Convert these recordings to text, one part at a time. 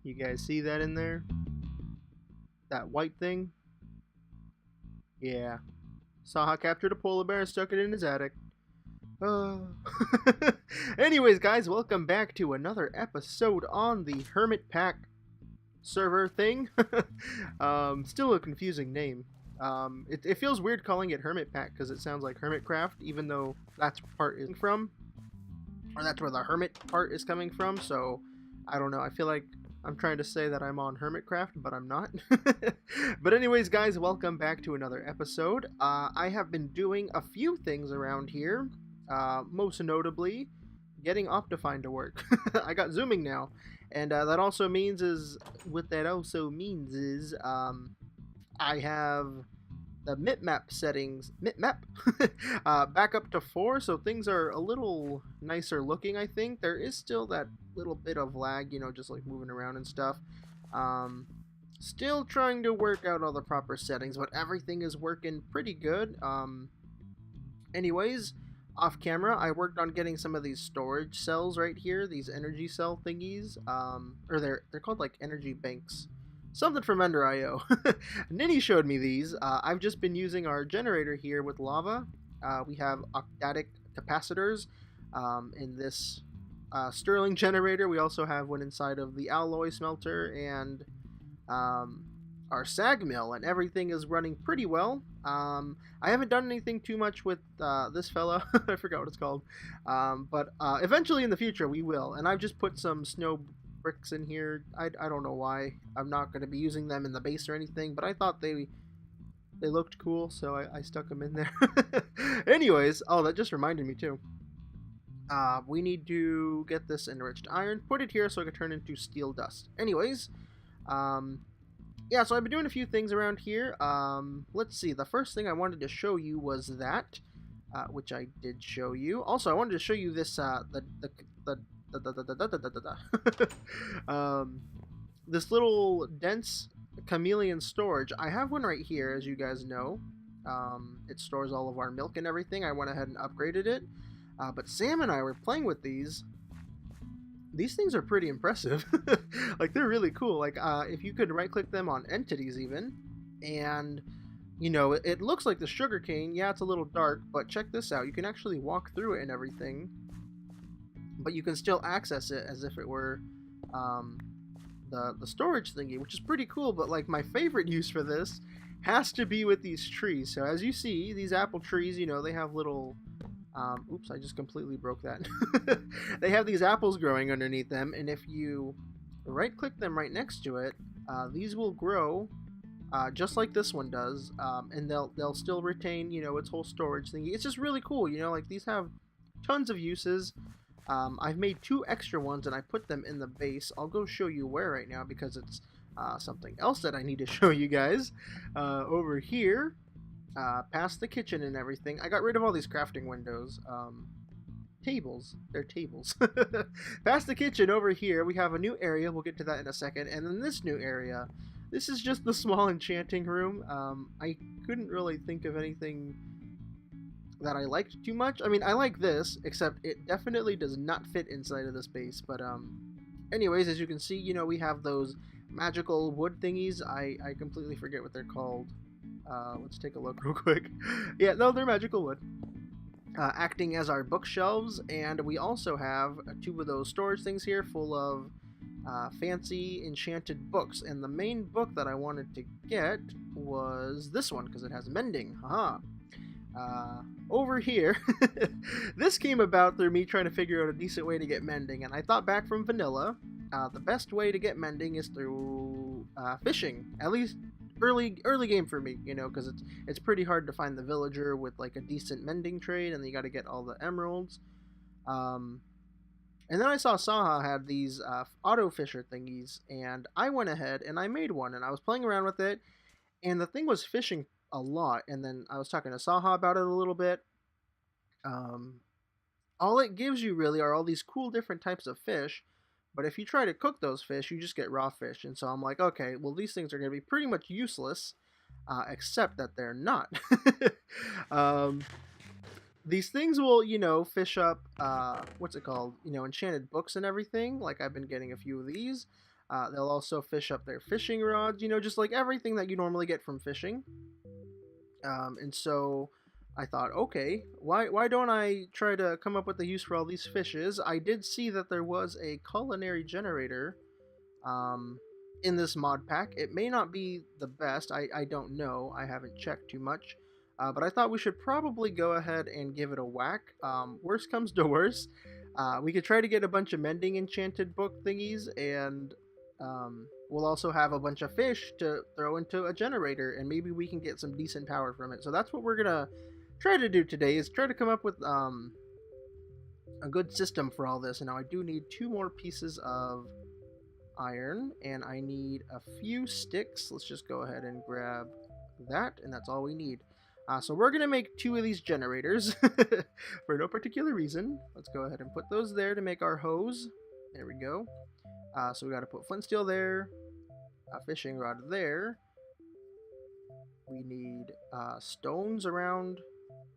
You guys see that in there? That white thing? Yeah. Saha captured a polar bear and stuck it in his attic. Anyways, guys, welcome back to another episode on the HermitPack server thing. Still a confusing name. It feels weird calling it HermitPack because it sounds like Hermitcraft, even though that's part is from, or that's where the Hermit part is coming from. So I don't know. I feel like I'm trying to say that I'm on Hermitcraft, but I'm not. But anyways, guys, welcome back to another episode. I have been doing a few things around here. Most notably, getting Optifine to work. I got zooming now, and that also means I have the map settings back up to 4, so things are a little nicer looking. I think there is still that little bit of lag, you know, just like moving around and stuff. Still trying to work out all the proper settings, but everything is working pretty good. Anyways, off camera, I worked on getting some of these storage cells right here, these energy cell thingies, or they're called like energy banks. Something from Ender IO. Nini showed me these. I've just been using our generator here with lava. We have octatic capacitors in this Stirling generator. We also have one inside of the alloy smelter and our sag mill, and everything is running pretty well. I haven't done anything too much with this fella. I forgot what it's called. But eventually in the future we will. And I've just put some snow bricks in here. I don't know why. I'm not going to be using them in the base or anything, but I thought they looked cool, so I stuck them in there. Anyways, oh, that just reminded me too. We need to get this enriched iron, put it here so it can turn into steel dust. Anyways, yeah, so I've been doing a few things around here. Let's see. The first thing I wanted to show you was that, which I did show you. Also, I wanted to show you this this little dense chameleon storage. I have one right here, as you guys know. It stores all of our milk and everything. I went ahead and upgraded it. But Sam and I were playing with these. These things are pretty impressive. Like, they're really cool. Like, if you could right-click them on entities even, and, you know, it looks like the sugarcane. Yeah, it's a little dark, but check this out. You can actually walk through it and everything, but you can still access it as if it were the storage thingy, which is pretty cool. But, like, my favorite use for this has to be with these trees. So, as you see, these apple trees, you know, they have little... oops, I just completely broke that. They have these apples growing underneath them, and if you right-click them right next to it, these will grow just like this one does, and they'll still retain, you know, its whole storage thingy. It's just really cool, you know, like these have tons of uses. I've made 2 extra ones, and I put them in the base. I'll go show you where right now because it's something else that I need to show you guys. Over here, past the kitchen and everything, I got rid of all these crafting windows. Tables. They're tables. Past the kitchen over here, we have a new area. We'll get to that in a second. And then this new area. This is just the small enchanting room. I couldn't really think of anything that I liked too much. I mean, I like this, except it definitely does not fit inside of this base. But anyways, as you can see, you know, we have those magical wood thingies. I completely forget what they're called. Let's take a look real quick. Yeah, no, they're magical wood. Acting as our bookshelves, and we also have 2 of those storage things here full of fancy enchanted books. And the main book that I wanted to get was this one because it has mending. Haha. Over here, this came about through me trying to figure out a decent way to get mending, and I thought back from vanilla, the best way to get mending is through fishing, at least early game for me, you know, because it's pretty hard to find the villager with like a decent mending trade, and then you got to get all the emeralds. And then I saw Saha had these auto fisher thingies, and I went ahead and I made one, and I was playing around with it, and the thing was fishing a lot. And then I was talking to Saha about it a little bit. All it gives you really are all these cool different types of fish, but if you try to cook those fish, you just get raw fish. And so I'm like, okay, well, these things are going to be pretty much useless, except that they're not. These things will, you know, fish up, what's it called? You know, enchanted books and everything. Like, I've been getting a few of these. They'll also fish up their fishing rods, you know, just like everything that you normally get from fishing. And so I thought, okay, why don't I try to come up with a use for all these fishes? I did see that there was a culinary generator in this mod pack. It may not be the best. I don't know. I haven't checked too much. But I thought we should probably go ahead and give it a whack. Worst comes to worst. We could try to get a bunch of mending enchanted book thingies, and we'll also have a bunch of fish to throw into a generator, and maybe we can get some decent power from it. So that's what we're gonna try to do today, is try to come up with a good system for all this. And now I do need 2 more pieces of iron, and I need a few sticks. Let's just go ahead and grab that, and that's all we need. So we're gonna make 2 of these generators for no particular reason. Let's go ahead and put those there to make our hose. There we go. So we got to put flint steel there, a fishing rod there. We need stones around.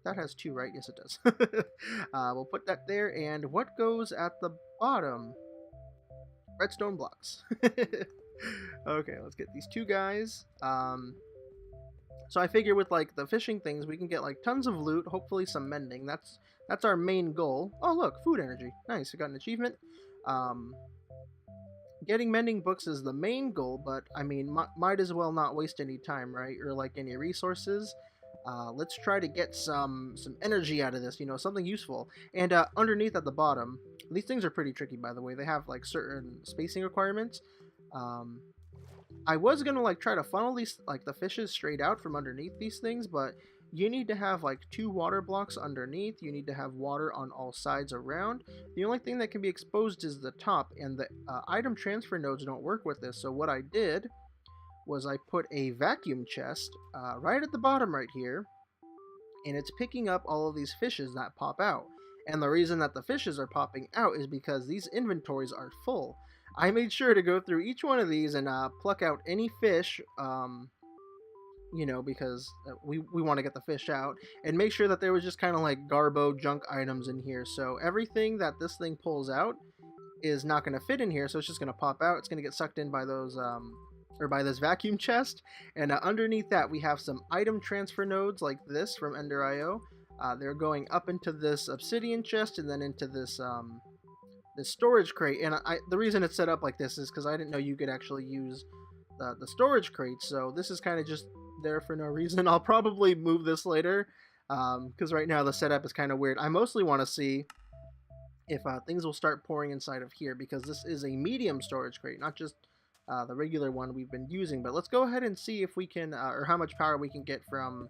That has 2, right? Yes, it does. We'll put that there. And what goes at the bottom? Redstone blocks. Okay, let's get these 2 guys. So I figure with like the fishing things, we can get like tons of loot, hopefully some mending. That's our main goal. Oh look, food energy. Nice, we got an achievement. Getting mending books is the main goal, but I mean, might as well not waste any time, right? Or like any resources. Let's try to get some energy out of this, you know, something useful. And underneath at the bottom, these things are pretty tricky, by the way. They have like certain spacing requirements. I was gonna like try to funnel these like the fishes straight out from underneath these things, but you need to have like 2 water blocks underneath. You need to have water on all sides around. The only thing that can be exposed is the top, and the item transfer nodes don't work with this. So what I did was I put a vacuum chest right at the bottom right here, and it's picking up all of these fishes that pop out. And the reason that the fishes are popping out is because these inventories are full. I made sure to go through each one of these and pluck out any fish, you know, because we want to get the fish out, and make sure that there was just kind of like garbo junk items in here. So everything that this thing pulls out is not going to fit in here, so it's just going to pop out. It's going to get sucked in by those, or by this vacuum chest. And underneath that, we have some item transfer nodes like this from Ender.io. They're going up into this obsidian chest and then into this this storage crate. And the reason it's set up like this is because I didn't know you could actually use the storage crate. So this is kind of just there for no reason. I'll probably move this later because right now the setup is kind of weird. I mostly want to see if things will start pouring inside of here, because this is a medium storage crate, not just the regular one we've been using. But let's go ahead and see if we can, or how much power we can get from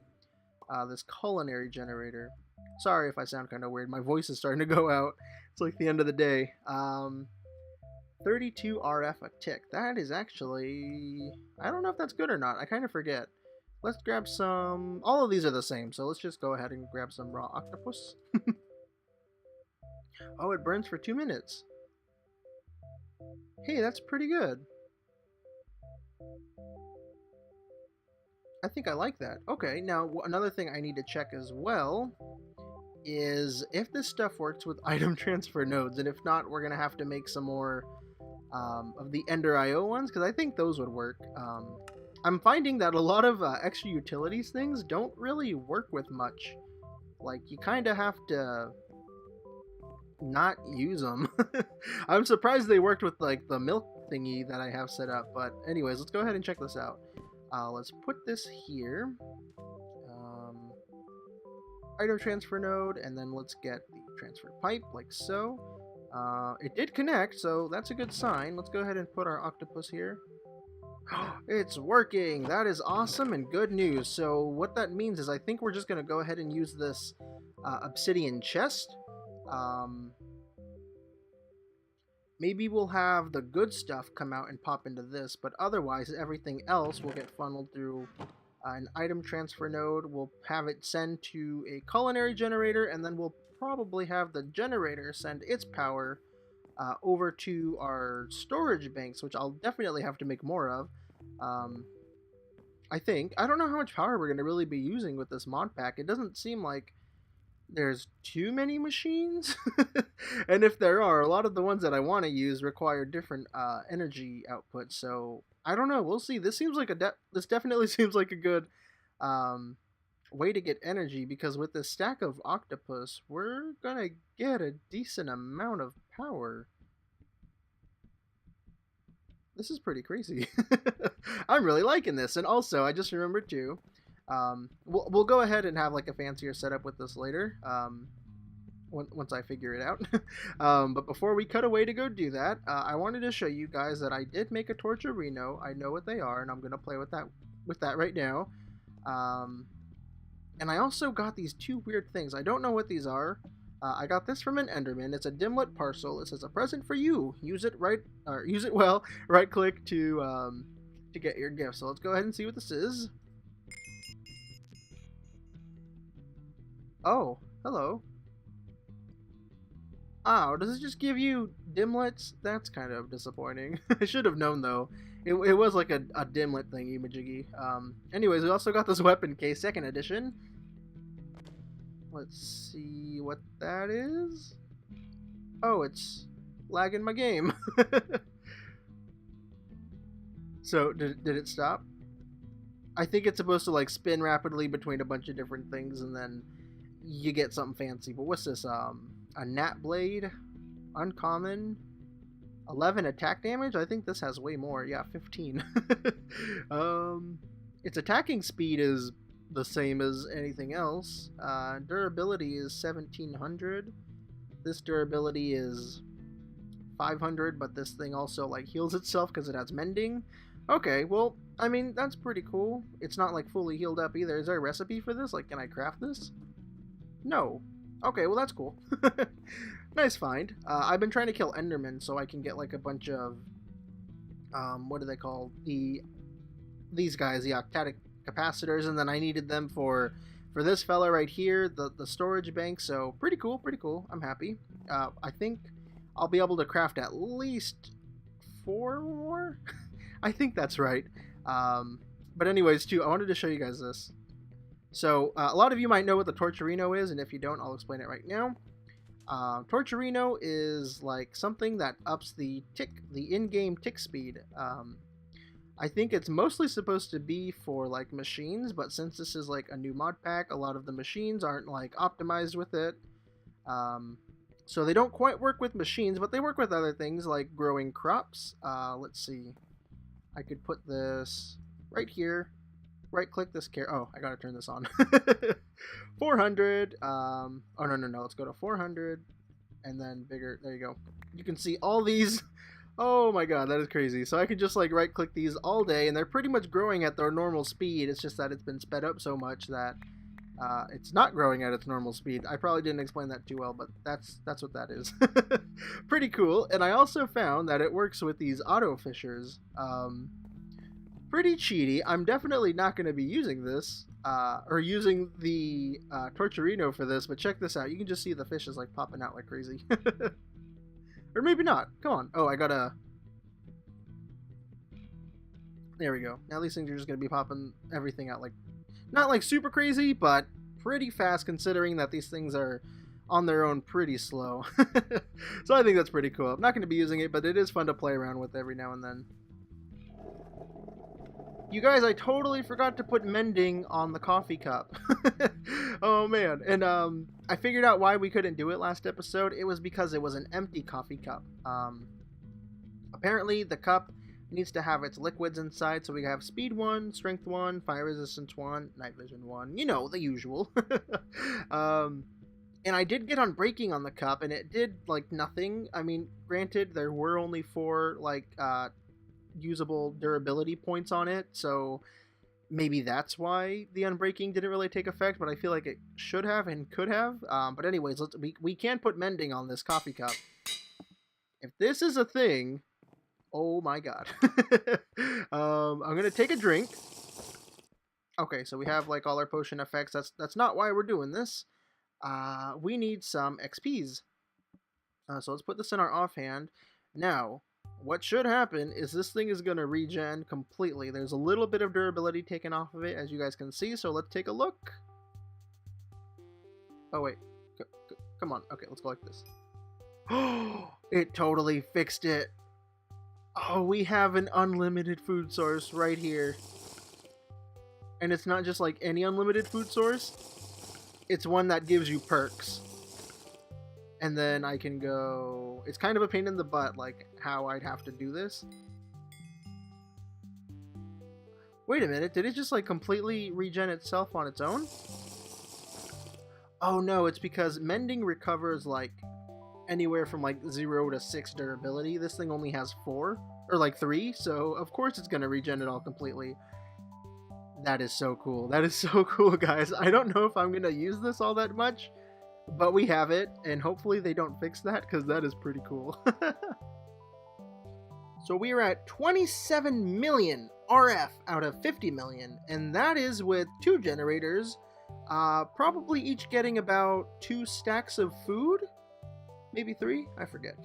this culinary generator. Sorry if I sound kind of weird. My voice is starting to go out. It's like the end of the day. 32 RF a tick. That is actually... I don't know if that's good or not. I kind of forget. Let's grab some... All of these are the same, so let's just go ahead and grab some raw octopus. Oh, it burns for 2 minutes. Hey, that's pretty good. I think I like that. Okay, now another thing I need to check as well is if this stuff works with item transfer nodes, and if not, we're gonna have to make some more of the Ender.io ones, because I think those would work. I'm finding that a lot of extra utilities things don't really work with much. Like, you kind of have to not use them. I'm surprised they worked with like the milk thingy that I have set up, but anyways, let's go ahead and check this out. Let's put this here. Item transfer node, and then let's get the transfer pipe, like so. It did connect, so that's a good sign. Let's go ahead and put our octopus here. It's working! That is awesome and good news. So what that means is I think we're just going to go ahead and use this obsidian chest. Maybe we'll have the good stuff come out and pop into this, but otherwise everything else will get funneled through an item transfer node. We'll have it send to a culinary generator, and then we'll probably have the generator send its power over to our storage banks, which I'll definitely have to make more of. I think. I don't know how much power we're going to really be using with this mod pack. It doesn't seem like there's too many machines. And if there are, a lot of the ones that I want to use require different energy output. So I don't know. We'll see. This seems like this definitely seems like a good um, way to get energy, because with this stack of octopus, we're gonna get a decent amount of power. This is pretty crazy. I'm really liking this. And also, I just remembered too. We'll go ahead and have like a fancier setup with this later. Once I figure it out. But before we cut away to go do that, I wanted to show you guys that I did make a Torturino. I know what they are, and I'm gonna play with that right now. And I also got these two weird things. I don't know what these are. I got this from an Enderman. It's a dimlet parcel. It says a present for you. Use it well. Right click to get your gift. So let's go ahead and see what this is. Oh, hello. Oh, does it just give you dimlets? That's kind of disappointing. I should have known though. It was like a dimlet thingy majiggy. Anyways, we also got this weapon case, 2nd edition. Let's see what that is. Oh, it's lagging my game. So, did it stop? I think it's supposed to like spin rapidly between a bunch of different things, and then you get something fancy. But what's this? A Gnat Blade, uncommon, 11 attack damage. I think this has way more. Yeah, 15. Its attacking speed is the same as anything else. Durability is 1700. This durability is 500, but this thing also like heals itself because it has mending. Okay, well, I mean, that's pretty cool. It's not like fully healed up either. Is there a recipe for this? Like, can I craft this? No. Okay, well, that's cool. Nice find. I've been trying to kill Endermen so I can get like a bunch of what are they called? These guys, the octadic capacitors, and then I needed them for this fella right here, the storage bank. So pretty cool, pretty cool. I'm happy. I think I'll be able to craft at least 4 more. I think that's right. But anyways, too, I wanted to show you guys this. So a lot of you might know what the Torturino is, and if you don't, I'll explain it right now. Torturino is like something that ups the in-game tick speed. I think it's mostly supposed to be for like machines, but since this is like a new mod pack, a lot of the machines aren't like optimized with it. So they don't quite work with machines, but they work with other things like growing crops. Let's see. I could put this right here. Right click this oh, I gotta turn this on. 400. Oh, no. Let's go to 400. And then bigger. There you go. You can see all these. Oh my god, that is crazy. So I can just like right click these all day, and they're pretty much growing at their normal speed. It's just that it's been sped up so much that it's not growing at its normal speed. I probably didn't explain that too well, but that's what that is. Pretty cool. And I also found that it works with these auto fishers. Pretty cheaty. I'm definitely not going to be using this, or using the Torturino for this, but check this out. You can just see the fishes like popping out like crazy. Or maybe not. Come on. Oh, I gotta... There we go. Now these things are just going to be popping everything out like... Not like super crazy, but pretty fast considering that these things are on their own pretty slow. So I think that's pretty cool. I'm not going to be using it, but it is fun to play around with every now and then. You guys, I totally forgot to put mending on the coffee cup. Oh man. And I figured out why we couldn't do it last episode. It was because it was an empty coffee cup. Apparently the cup needs to have its liquids inside, so we have speed 1, strength 1, fire resistance 1, night vision 1, you know, the usual. And I did get unbreaking on the cup, and it did like nothing. I mean, granted, there were only 4 like usable durability points on it, so maybe that's why the unbreaking didn't really take effect, but I feel like it should have and could have. But anyways, we can put mending on this coffee cup. If this is a thing, oh my god. I'm gonna take a drink. Okay, so we have like all our potion effects. That's not why we're doing this. We need some XPs. So let's put this in our offhand. Now, what should happen is this thing is going to regen completely. There's a little bit of durability taken off of it, as you guys can see, so let's take a look. Oh, wait. Come on. Okay, let's go like this. Oh, it totally fixed it. Oh, we have an unlimited food source right here. And it's not just like any unlimited food source. It's one that gives you perks. And then I can go... It's kind of a pain in the butt, like, how I'd have to do this. Wait a minute, did it just, like, completely regen itself on its own? Oh no, it's because mending recovers, like, anywhere from, like, 0 to 6 durability. This thing only has 4, or, like, 3, so of course it's gonna regen it all completely. That is so cool. That is so cool, guys. I don't know if I'm gonna use this all that much, but we have it, and hopefully they don't fix that, because that is pretty cool. So we are at 27 million RF out of 50 million, and that is with 2 generators, probably each getting about 2 stacks of food? Maybe 3? I forget.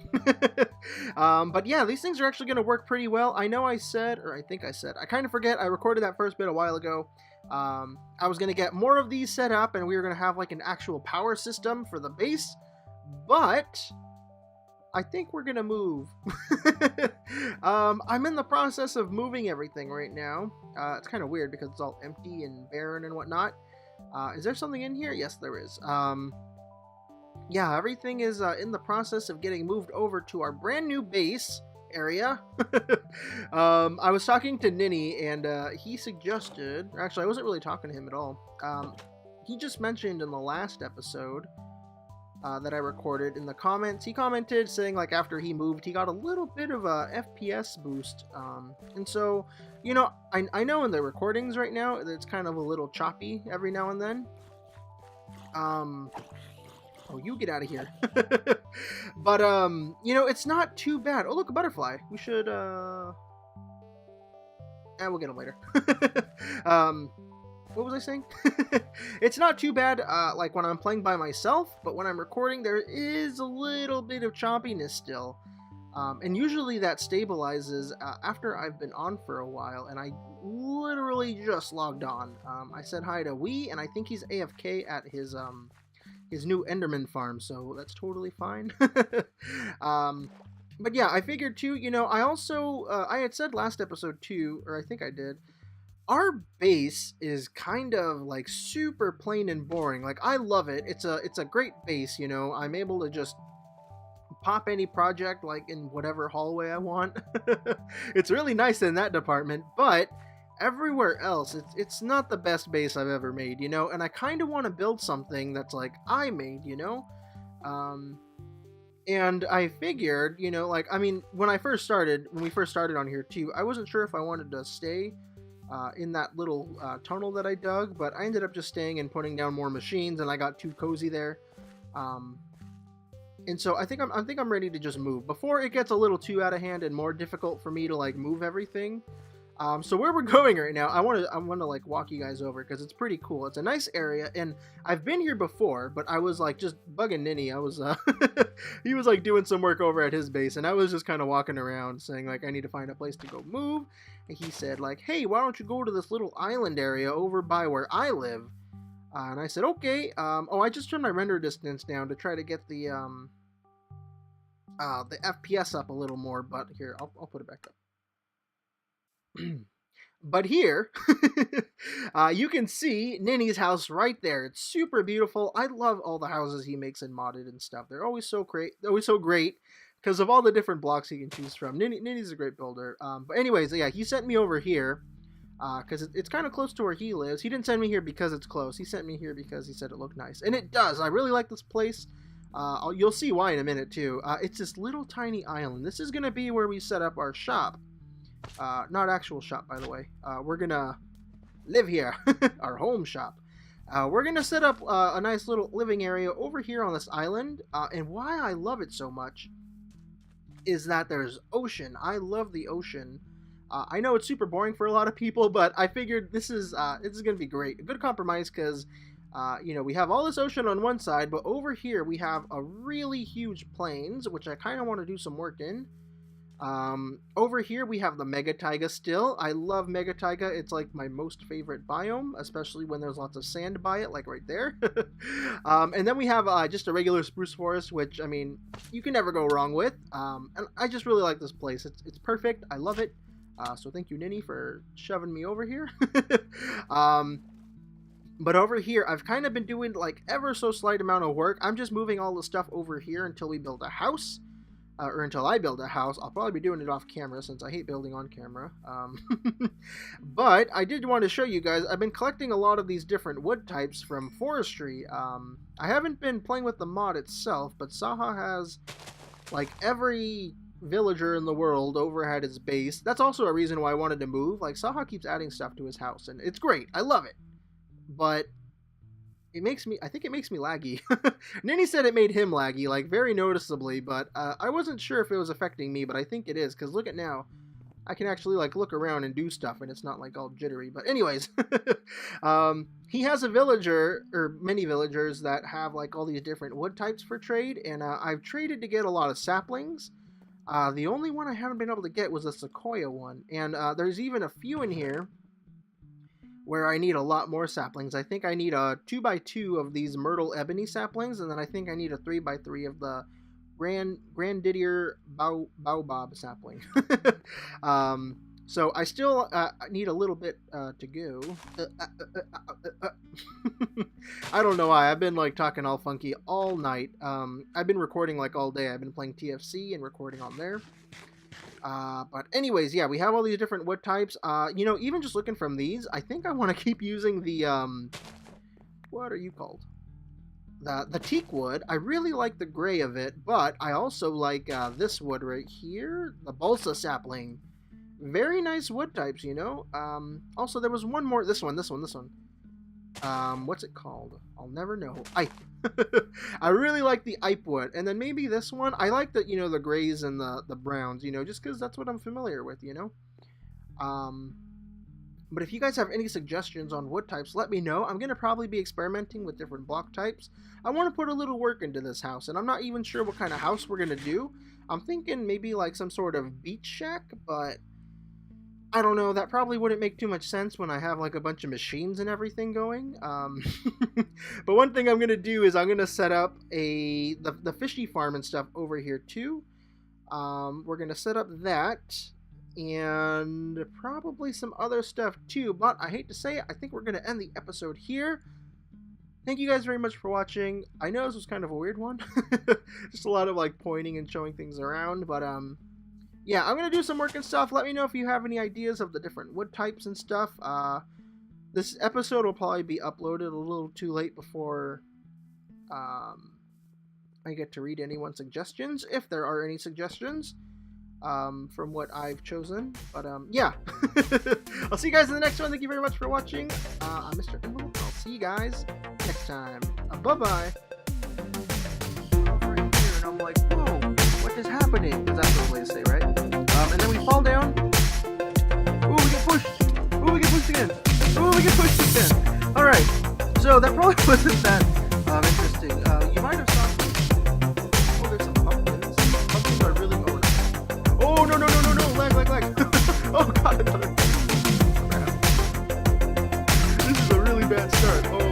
But yeah, these things are actually going to work pretty well. I know I said, or I think I said, I kind of forget, I recorded that first bit a while ago. I was going to get more of these set up, and we were going to have like an actual power system for the base, but I think we're going to move. I'm in the process of moving everything right now. It's kind of weird because it's all empty and barren and whatnot. Is there something in here? Yes, there is. Yeah, everything is in the process of getting moved over to our brand new base area. I was talking to Ninny, and he suggested... Actually, I wasn't really talking to him at all. He just mentioned in the last episode that I recorded, in the comments, he commented saying, like, after he moved, he got a little bit of a FPS boost. And so, you know, I know in the recordings right now, it's kind of a little choppy every now and then. Oh, you get out of here. But, you know, it's not too bad. Oh, look, a butterfly. We should, we'll get them later. What was I saying? It's not too bad, like, when I'm playing by myself, but when I'm recording, there is a little bit of choppiness still. And usually that stabilizes after I've been on for a while, and I literally just logged on. I said hi to Wee, and I think he's AFK at his new Enderman farm, so that's totally fine. But yeah, I figured too, you know, I also, I had said last episode too, or I think I did, our base is kind of like super plain and boring. Like, I love it. It's a great base, you know. I'm able to just pop any project like in whatever hallway I want. It's really nice in that department, but everywhere else, it's not the best base I've ever made, you know, and I kind of want to build something that's like I made, you know, and I figured, you know, like, I mean, when we first started on here too, I wasn't sure if I wanted to stay in that little tunnel that I dug, but I ended up just staying and putting down more machines, and I got too cozy there, and so I think I'm ready to just move before it gets a little too out of hand and more difficult for me to like move everything. So where we're going right now, I want to like walk you guys over because it's pretty cool. It's a nice area, and I've been here before, but I was like just bugging Ninny. I was he was like doing some work over at his base, and I was just kind of walking around saying like I need to find a place to go move. And he said like, hey, why don't you go to this little island area over by where I live? And I said okay. Oh, I just turned my render distance down to try to get the FPS up a little more, but here I'll put it back up. But here, you can see Ninny's house right there. It's super beautiful. I love all the houses he makes and modded and stuff. They're always so great. Because of all the different blocks he can choose from. Ninny's a great builder. But anyways, yeah, he sent me over here because it's kind of close to where he lives. He didn't send me here because it's close. He sent me here because he said it looked nice, and it does. I really like this place. You'll see why in a minute too. It's this little tiny island. This is gonna be where we set up our shop. Not actual shop, by the way. We're gonna live here. Our home shop. We're gonna set up a nice little living area over here on this island. And why I love it so much is that there's ocean. I love the ocean. I know it's super boring for a lot of people, but I figured this is gonna be great. A good compromise because you know, we have all this ocean on one side, but over here we have a really huge plains, which I kind of want to do some work in. Over here we have the Mega Taiga still. I love Mega Taiga. It's like my most favorite biome, especially when there's lots of sand by it, like right there. And then we have just a regular spruce forest, which, I mean, you can never go wrong with. And I just really like this place. It's perfect. I love it. So thank you, Ninny, for shoving me over here. But over here, I've kind of been doing like ever so slight amount of work. I'm just moving all the stuff over here until we build a house. Or until I build a house. I'll probably be doing it off camera since I hate building on camera. But I did want to show you guys, I've been collecting a lot of these different wood types from forestry. I haven't been playing with the mod itself, but Saha has like every villager in the world over at his base. That's also a reason why I wanted to move. Like, Saha keeps adding stuff to his house, and it's great. I love it. But I think it makes me laggy. Ninny said it made him laggy, like very noticeably, but I wasn't sure if it was affecting me, but I think it is, because look at now. I can actually like look around and do stuff, and it's not like all jittery. But anyways, he has a villager, or many villagers, that have like all these different wood types for trade, and I've traded to get a lot of saplings. The only one I haven't been able to get was a sequoia one, and there's even a few in here where I need a lot more saplings. I think I need a 2x2 of these myrtle ebony saplings, and then I think I need a 3x3 of the Grandidier baobab sapling. So I still need a little bit to go. I don't know why. I've been like talking all funky all night. I've been recording like all day. I've been playing TFC and recording on there. But anyways, yeah, we have all these different wood types. You know, even just looking from these, I think I want to keep using the, what are you called? The teak wood. I really like the gray of it, but I also like this wood right here, the balsa sapling. Very nice wood types, you know. Also, there was one more, this one. What's it called? I'll never know. Ipe. I really like the Ipe wood. And then maybe this one. I like the, you know, the grays and the browns, you know, just because that's what I'm familiar with, you know. But if you guys have any suggestions on wood types, let me know. I'm going to probably be experimenting with different block types. I want to put a little work into this house, and I'm not even sure what kind of house we're going to do. I'm thinking maybe like some sort of beach shack, but I don't know, that probably wouldn't make too much sense when I have like a bunch of machines and everything going. But one thing I'm going to do is I'm going to set up the fishy farm and stuff over here too. We're going to set up that and probably some other stuff too. But I hate to say it, I think we're going to end the episode here. Thank you guys very much for watching. I know this was kind of a weird one. Just a lot of like pointing and showing things around. But yeah, I'm going to do some work and stuff. Let me know if you have any ideas of the different wood types and stuff. This episode will probably be uploaded a little too late before I get to read anyone's suggestions, if there are any suggestions from what I've chosen. But yeah, I'll see you guys in the next one. Thank you very much for watching. I'm MrEnvelope. I'll see you guys next time. Bye-bye. Over here, and I'm like, whoa. What is happening? Because that's the way to say, right? And then we fall down. Ooh, we get pushed. Ooh, we get pushed again. Ooh, we get pushed again. Alright. So that probably wasn't that interesting. You might have saw some... Oh, there's some pumpkins. Pumpkins are really... Oh, no. Lag. Oh, God, another... Crap. This is a really bad start. Oh.